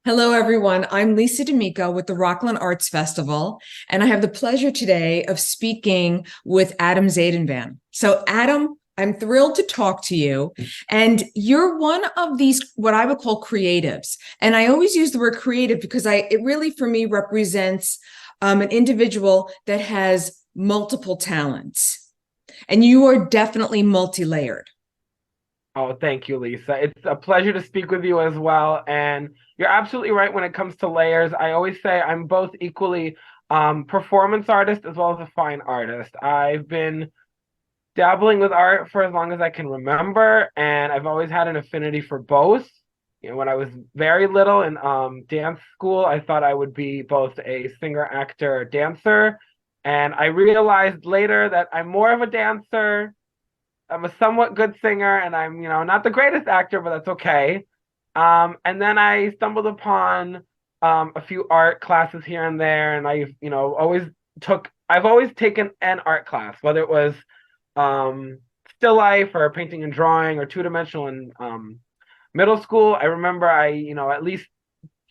Hello, everyone. I'm Lisa D'Amico with the Rockland Arts Festival, and I have the pleasure today of speaking with Adam Zaydenband. So, Adam, I'm thrilled to talk to you. And you're one of these, what I would call creatives. And I always use the word creative because it really, for me, represents an individual that has multiple talents. And you are definitely multi-layered. Oh, thank you, Lisa. It's a pleasure to speak with you as well. And you're absolutely right when it comes to layers. I always say I'm both equally performance artist as well as a fine artist. I've been dabbling with art for as long as I can remember, and I've always had an affinity for both. When I was very little in dance school, I thought I would be both a singer, actor, dancer, and I realized later that I'm more of a dancer. I'm a somewhat good singer, and I'm, not the greatest actor, but that's okay. And then I stumbled upon a few art classes here and there, and I've always taken an art class, whether it was still life or painting and drawing or two-dimensional in middle school. I remember at least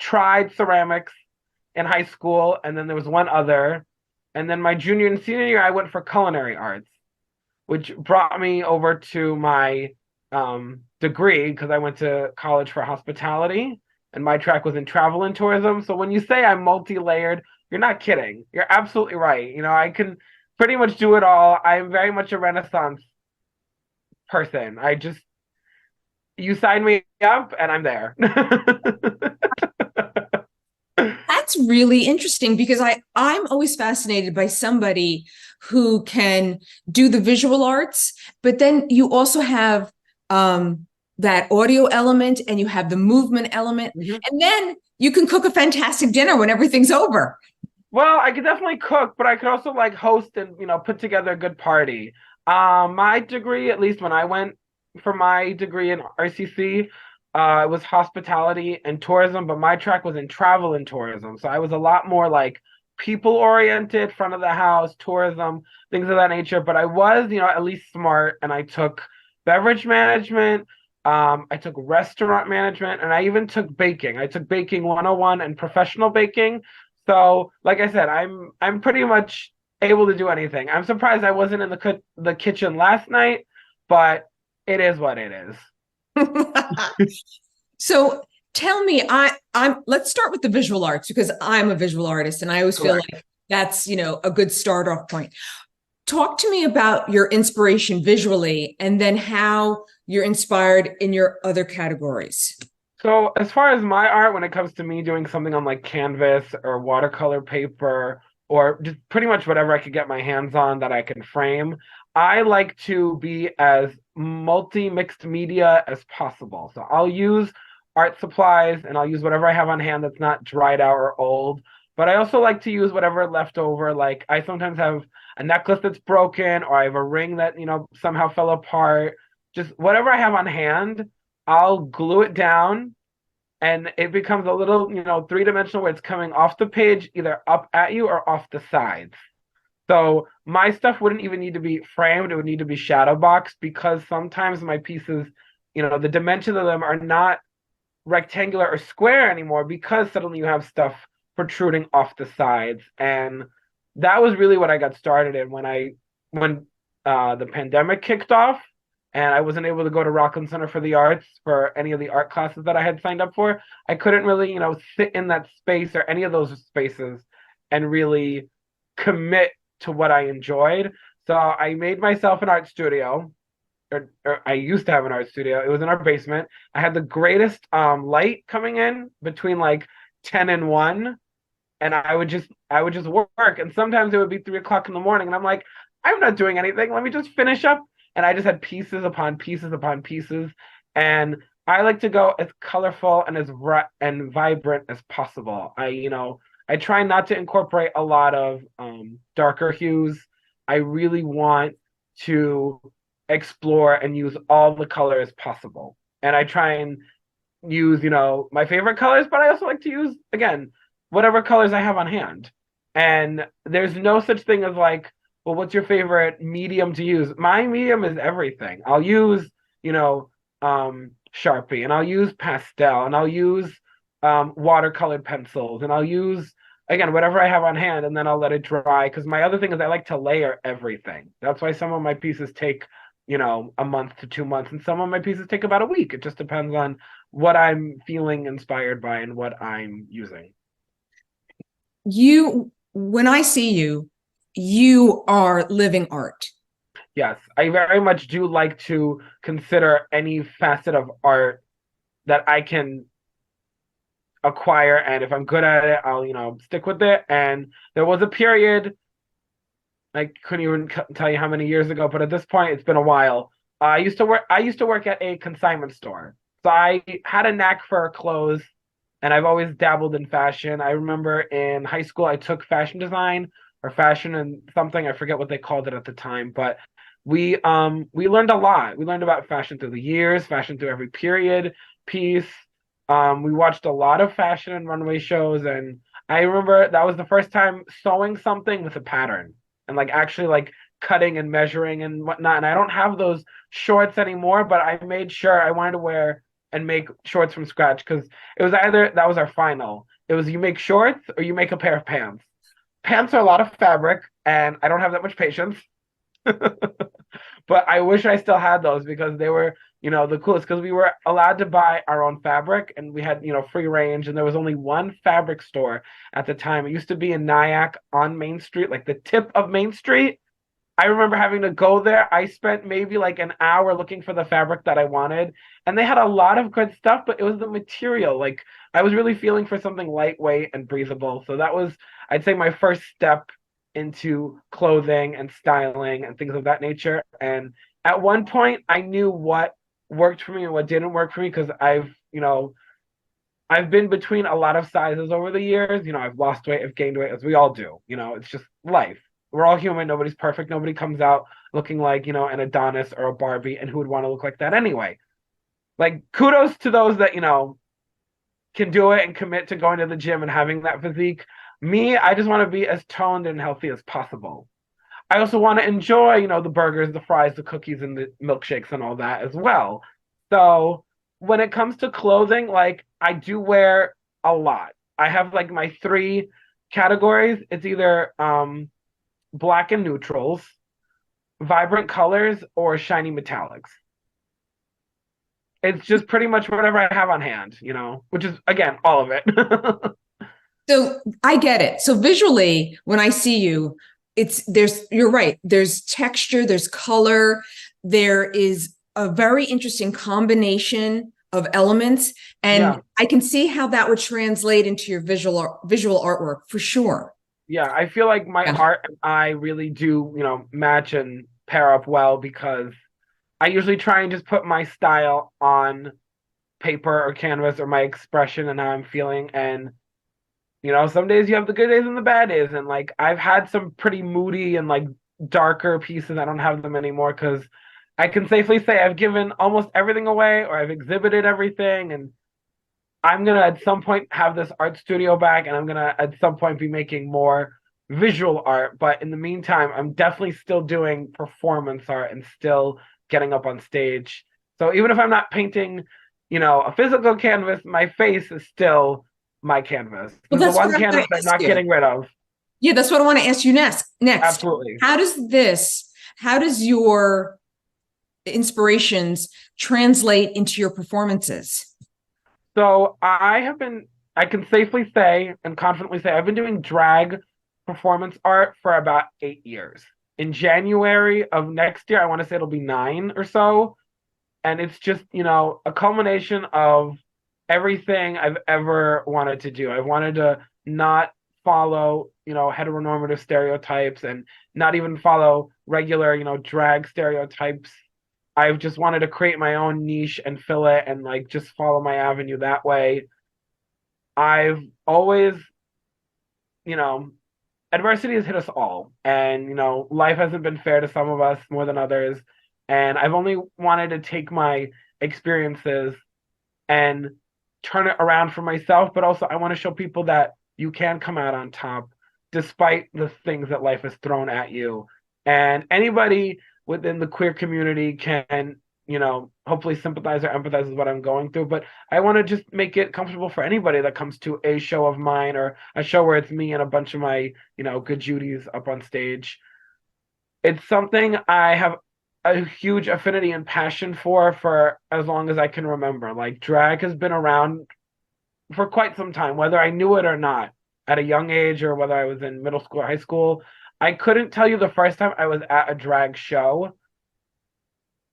tried ceramics in high school, and then there was one other. And then my junior and senior year, I went for culinary arts, which brought me over to my degree because I went to college for hospitality and my track was in travel and tourism. So when you say I'm multi-layered, you're not kidding. You're absolutely right. I can pretty much do it all. I'm very much a Renaissance person. You sign me up and I'm there. That's really interesting because I'm always fascinated by somebody who can do the visual arts, but then you also have that audio element and you have the movement element, and then you can cook a fantastic dinner when everything's over. Well, I could definitely cook, but I could also like host and put together a good party. My degree, at least when I went for my degree in RCC, it was hospitality and tourism, but my track was in travel and tourism. So I was a lot more like people oriented, front of the house, tourism, things of that nature. But I was, at least smart, and I took beverage management. I took restaurant management, and I even took baking. I took baking 101 and professional baking. So, like I said, I'm pretty much able to do anything. I'm surprised I wasn't in the kitchen last night, but it is what it is. So tell me, I'm let's start with the visual arts because I'm a visual artist and I always feel Correct. like that's, a good start off point. Talk to me about your inspiration visually and then how you're inspired in your other categories. So as far as my art, when it comes to me doing something on like canvas or watercolor paper or just pretty much whatever I could get my hands on that I can frame, I like to be as multi-mixed media as possible. So I'll use art supplies and I'll use whatever I have on hand that's not dried out or old. But I also like to use whatever left over. Like I sometimes have a necklace that's broken or I have a ring that, somehow fell apart. Just whatever I have on hand, I'll glue it down and it becomes a little, three-dimensional where it's coming off the page, either up at you or off the sides. So my stuff wouldn't even need to be framed. It would need to be shadow boxed because sometimes my pieces, the dimensions of them are not rectangular or square anymore because suddenly you have stuff protruding off the sides. And that was really what I got started in when the pandemic kicked off and I wasn't able to go to Rockland Center for the Arts for any of the art classes that I had signed up for. I couldn't really, sit in that space or any of those spaces and really commit to what I enjoyed. So I made myself an art studio, or I used to have an art studio. It was in our basement. I had the greatest light coming in between like 10 and 1, and I would just work. And sometimes it would be 3 o'clock in the morning, and I'm like, I'm not doing anything. Let me just finish up. And I just had pieces upon pieces upon pieces. And I like to go as colorful and as and vibrant as possible. I try not to incorporate a lot of darker hues. I really want to explore and use all the colors possible. And I try and use, my favorite colors, but I also like to use, again, whatever colors I have on hand. And there's no such thing as like, well, what's your favorite medium to use? My medium is everything. I'll use, Sharpie and I'll use pastel and I'll use watercolored pencils, and I'll use again whatever I have on hand, and then I'll let it dry. Because my other thing is I like to layer everything. That's why some of my pieces take, a month to 2 months, and some of my pieces take about a week. It just depends on what I'm feeling inspired by and what I'm using. When I see you, you are living art. Yes, I very much do like to consider any facet of art that I can acquire, and if I'm good at it, I'll, stick with it. And there was a period, I couldn't even tell you how many years ago, but at this point it's been a while. I used to work at a consignment store. So I had a knack for clothes, and I've always dabbled in fashion. I remember in high school I took fashion design or fashion and something, I forget what they called it at the time, but we learned a lot. We learned about fashion through the years, fashion through every period piece. We watched a lot of fashion and runway shows, and I remember that was the first time sewing something with a pattern and like actually like cutting and measuring and whatnot. And I don't have those shorts anymore, but I made sure I wanted to wear and make shorts from scratch, because it was either that was our final. It was you make shorts or you make a pair of pants. Pants are a lot of fabric, and I don't have that much patience. But I wish I still had those, because they were, the coolest, because we were allowed to buy our own fabric, and we had, free range, and there was only one fabric store at the time. It used to be in Nyack on Main Street, like the tip of Main Street. I remember having to go there. I spent maybe like an hour looking for the fabric that I wanted, and they had a lot of good stuff, but it was the material. Like I was really feeling for something lightweight and breathable. So that was, I'd say, my first step into clothing and styling and things of that nature. And at one point, I knew what worked for me and what didn't work for me, because I've been between a lot of sizes over the years. I've lost weight, I've gained weight, as we all do. It's just life. We're all human. Nobody's perfect. Nobody comes out looking like, an Adonis or a Barbie, and who would want to look like that anyway? Like, kudos to those that, can do it and commit to going to the gym and having that physique. Me, I just want to be as toned and healthy as possible. I also want to enjoy, the burgers, the fries, the cookies, and the milkshakes and all that as well. So when it comes to clothing, like I do wear a lot. I have like my three categories. It's either black and neutrals, vibrant colors, or shiny metallics. It's just pretty much whatever I have on hand, which is again all of it. So I get it. So visually, when I see you, you're right. There's texture, there's color, there is a very interesting combination of elements. And Yeah. I can see how that would translate into your visual artwork for sure. Yeah, I feel like my Yeah. art and I really do, match and pair up well, because I usually try and just put my style on paper or canvas, or my expression and how I'm feeling. And, some days you have the good days and the bad days. And like I've had some pretty moody and like darker pieces. I don't have them anymore, because I can safely say I've given almost everything away, or I've exhibited everything. And I'm gonna at some point have this art studio back, and I'm gonna at some point be making more visual art. But in the meantime, I'm definitely still doing performance art and still getting up on stage. So even if I'm not painting, a physical canvas, my face is still my canvas. Well, This is the that's what one I'm going canvas to I'm ask not you. getting rid of. Yeah, that's what I want to ask you next. Absolutely. How does your inspirations translate into your performances? So I can safely say and confidently say I've been doing drag performance art for about 8 years. In January of next year, I want to say it'll be 9 or so. And it's just, a culmination of everything I've ever wanted to do. I wanted to not follow, heteronormative stereotypes, and not even follow regular, drag stereotypes. I've just wanted to create my own niche and fill it, and like just follow my avenue that way. I've always, you know, adversity has hit us all, and life hasn't been fair to some of us more than others. And I've only wanted to take my experiences and turn it around for myself, but also I want to show people that you can come out on top despite the things that life has thrown at you. And anybody within the queer community can hopefully sympathize or empathize with what I'm going through. But I want to just make it comfortable for anybody that comes to a show of mine or a show where it's me and a bunch of my, good Judies up on stage. It's something I have a huge affinity and passion for as long as I can remember. Like drag has been around for quite some time, whether I knew it or not at a young age or whether I was in middle school or high school. I couldn't tell you the first time I was at a drag show,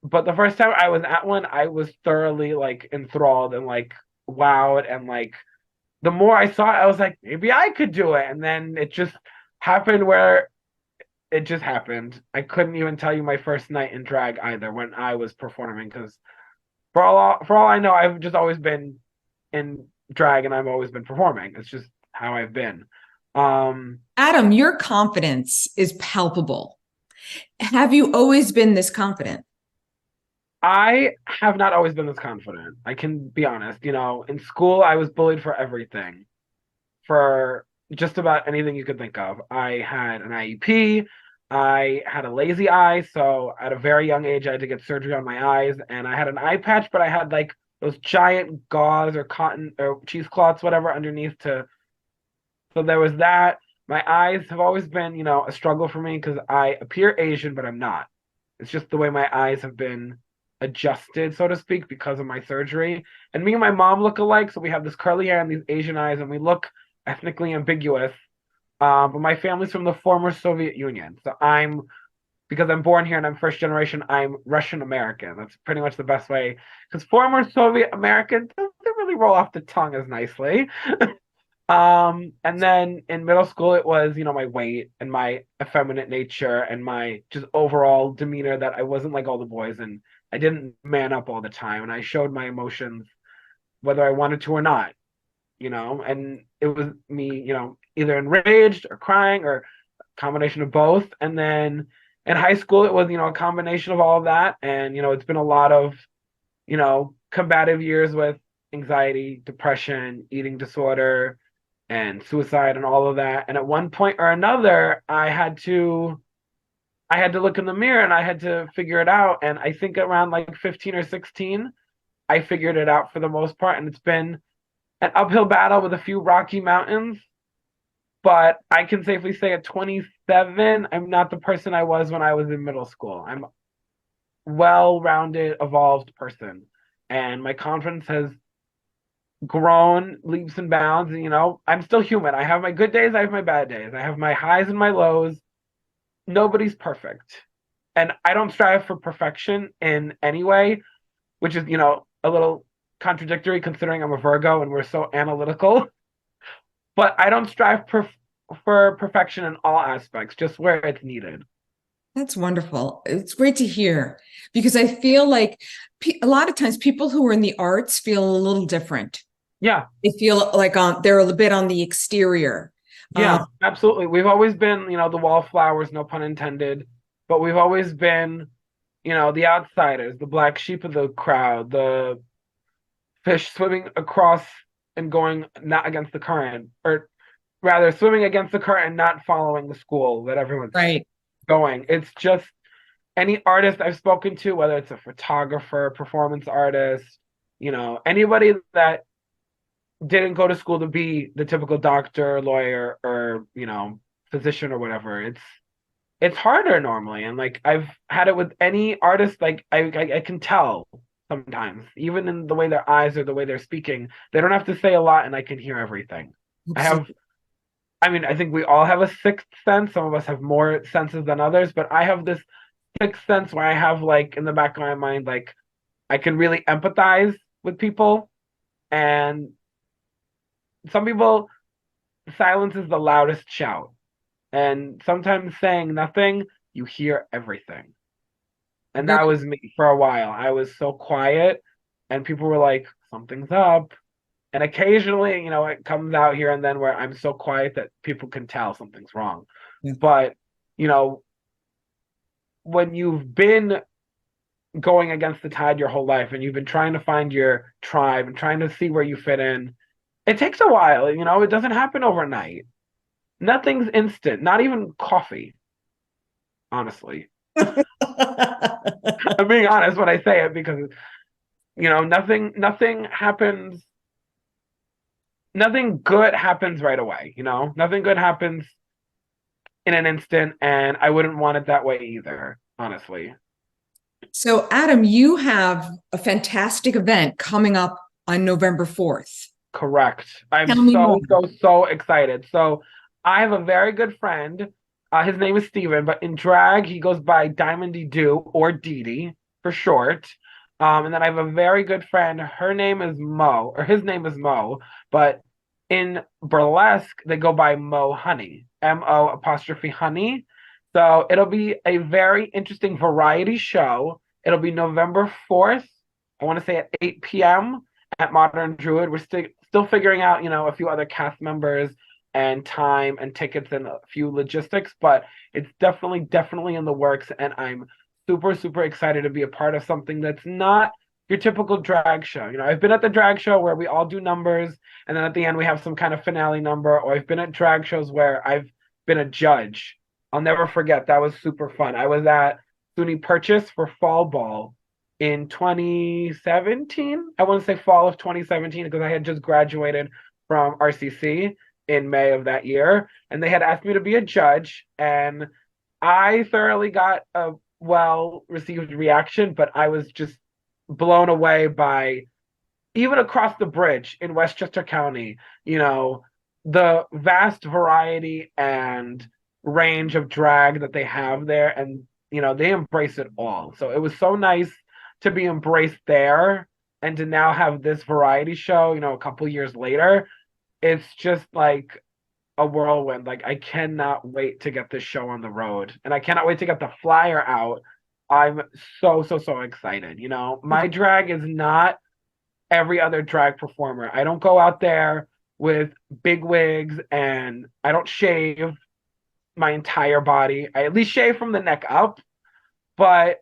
but the first time I was at one, I was thoroughly like enthralled and like wowed. And like the more I saw it, I was like, maybe I could do it. And then it just happened where it just happened. I couldn't even tell you my first night in drag either when I was performing because for all I know, I've just always been in drag and I've always been performing. It's just how I've been. Adam, your confidence is palpable. Have you always been this confident? I have not always been this confident. I can be honest. In school, I was bullied for everything, for just about anything you could think of. I had an IEP. I had a lazy eye, so at a very young age, I had to get surgery on my eyes, and I had an eye patch, but I had like those giant gauze or cotton or cheesecloths, whatever, underneath to. So there was that. My eyes have always been, a struggle for me because I appear Asian, but I'm not. It's just the way my eyes have been adjusted, so to speak, because of my surgery. And me and my mom look alike, so we have this curly hair and these Asian eyes, and we look ethnically ambiguous. But my family's from the former Soviet Union, so because I'm born here and I'm first generation, I'm Russian American. That's pretty much the best way, because former Soviet American doesn't really roll off the tongue as nicely. And then in middle school, it was, my weight and my effeminate nature and my just overall demeanor that I wasn't like all the boys and I didn't man up all the time. And I showed my emotions whether I wanted to or not, and it was me, either enraged or crying or a combination of both. And then in high school, it was, a combination of all of that. And, it's been a lot of, combative years with anxiety, depression, eating disorder, and suicide and all of that. And at one point or another, I had to look in the mirror and I had to figure it out. And I think around like 15 or 16, I figured it out for the most part. And it's been an uphill battle with a few rocky mountains. But I can safely say at 27, I'm not the person I was when I was in middle school. I'm a well-rounded, evolved person. And my confidence has grown leaps and bounds. And, I'm still human. I have my good days, I have my bad days. I have my highs and my lows. Nobody's perfect. And I don't strive for perfection in any way, which is, a little contradictory considering I'm a Virgo and we're so analytical. But I don't strive for perfection in all aspects, just where it's needed. That's wonderful. It's great to hear because I feel like a lot of times people who are in the arts feel a little different. Yeah. They feel like they're a bit on the exterior. Yeah, absolutely. We've always been, the wallflowers, no pun intended, but we've always been, the outsiders, the black sheep of the crowd, the fish swimming across and going not against the current, or rather swimming against the current and not following the school that everyone's Right. going. It's just any artist I've spoken to, whether it's a photographer, performance artist, anybody that didn't go to school to be the typical doctor, lawyer, or physician or whatever. It's harder normally, and like I've had it with any artist. Like I can tell sometimes, even in the way their eyes or the way they're speaking, they don't have to say a lot, and I can hear everything. I think we all have a sixth sense. Some of us have more senses than others, but I have this sixth sense where I have like in the back of my mind, like I can really empathize with people, and some people, silence is the loudest shout. And sometimes saying nothing, you hear everything. And that was me for a while. I was so quiet, and people were like, something's up. And occasionally, it comes out here and then where I'm so quiet that people can tell something's wrong. Yeah. But, when you've been going against the tide your whole life and you've been trying to find your tribe and trying to see where you fit in, it takes a while, it doesn't happen overnight. Nothing's instant, not even coffee, honestly. I'm being honest when I say it because nothing happens, nothing good happens right away, nothing good happens in an instant, and I wouldn't want it that way either, honestly. So, Adam, you have a fantastic event coming up on November 4th. Correct. I'm Tell me more. so excited. So I have a very good friend. His name is Steven, but in drag, he goes by Diamondy Doo or Dee Dee for short. And then I have a very good friend. Her name is Mo, or his name is Mo, but in burlesque, they go by Mo Honey, Mo apostrophe Honey. So it'll be a very interesting variety show. It'll be November 4th. I want to say at 8 p.m. at Modern Druid. We're still figuring out, a few other cast members and time and tickets and a few logistics, but it's definitely in the works, and I'm super excited to be a part of something that's not your typical drag show. I've been at the drag show where we all do numbers and then at the end we have some kind of finale number, or I've been at drag shows where I've been a judge. I'll never forget, that was super fun. I was at SUNY Purchase for Fall Ball in 2017. I want to say fall of 2017 because I had just graduated from RCC in May of that year, and they had asked me to be a judge, and I thoroughly got a well received reaction, but I was just blown away by, even across the bridge in Westchester County, the vast variety and range of drag that they have there, and they embrace it all. So it was so nice to be embraced there and to now have this variety show, a couple years later. It's just like a whirlwind. Like, I cannot wait to get this show on the road, and I cannot wait to get the flyer out. I'm so excited. My drag is not every other drag performer. I don't go out there with big wigs, and I don't shave my entire body. I at least shave from the neck up, but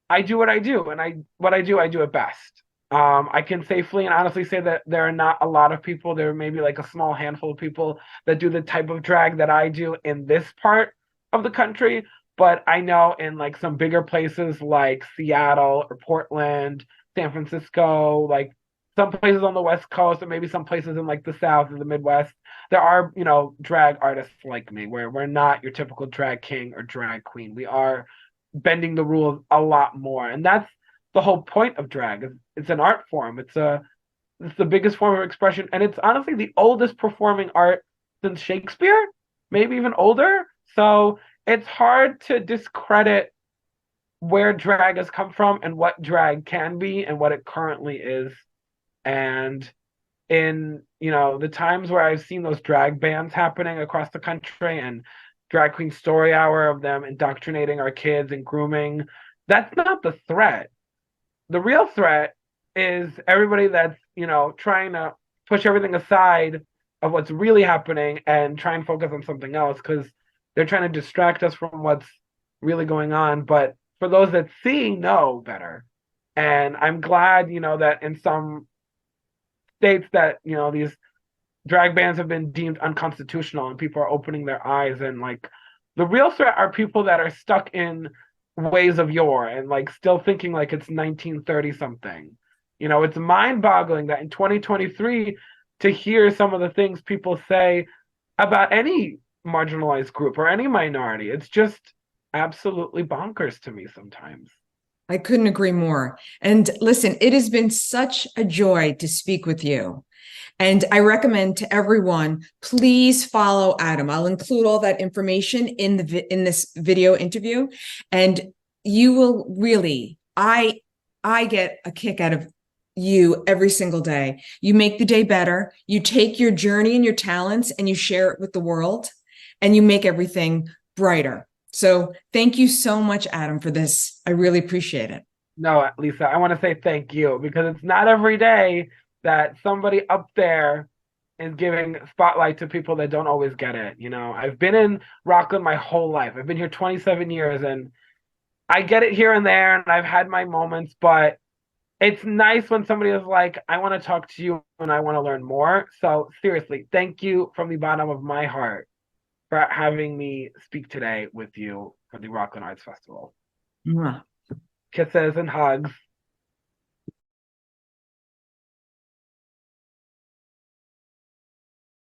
I do what I do, and I do it best. I can safely and honestly say that there are not a lot of people. There may be like a small handful of people that do the type of drag that I do in this part of the country. But I know in like some bigger places like Seattle or Portland, San Francisco, like some places on the West Coast, or maybe some places in like the South or the Midwest, there are, drag artists like me, where we're not your typical drag king or drag queen. We are bending the rules a lot more, and that's the whole point of drag. It's an art form. It's the biggest form of expression, and it's honestly the oldest performing art since Shakespeare, maybe even older. So it's hard to discredit where drag has come from and what drag can be and what it currently is. And in the times where I've seen those drag bans happening across the country and drag queen story hour of them indoctrinating our kids and grooming, that's not the threat. The real threat is everybody that's trying to push everything aside of what's really happening and try and focus on something else, because they're trying to distract us from what's really going on. But for those that see, know better. And I'm glad that in some states that these drag bans have been deemed unconstitutional and people are opening their eyes, and like the real threat are people that are stuck in ways of yore and like still thinking like it's 1930 something. It's mind-boggling that in 2023 to hear some of the things people say about any marginalized group or any minority, it's just absolutely bonkers to me sometimes. I couldn't agree more. And listen, it has been such a joy to speak with you. And I recommend to everyone, please follow Adam. I'll include all that information in this video interview, and you will really, I get a kick out of you every single day. You make the day better. You take your journey and your talents and you share it with the world, and you make everything brighter. So thank you so much, Adam, for this. I really appreciate it. No, Lisa, I want to say thank you, because it's not every day that somebody up there is giving spotlight to people that don't always get it. I've been in Rockland my whole life. I've been here 27 years, and I get it here and there, and I've had my moments, but it's nice when somebody is like, I want to talk to you and I want to learn more. So seriously, thank you from the bottom of my heart for having me speak today with you for the Rockland Arts Festival. Mwah. Kisses and hugs.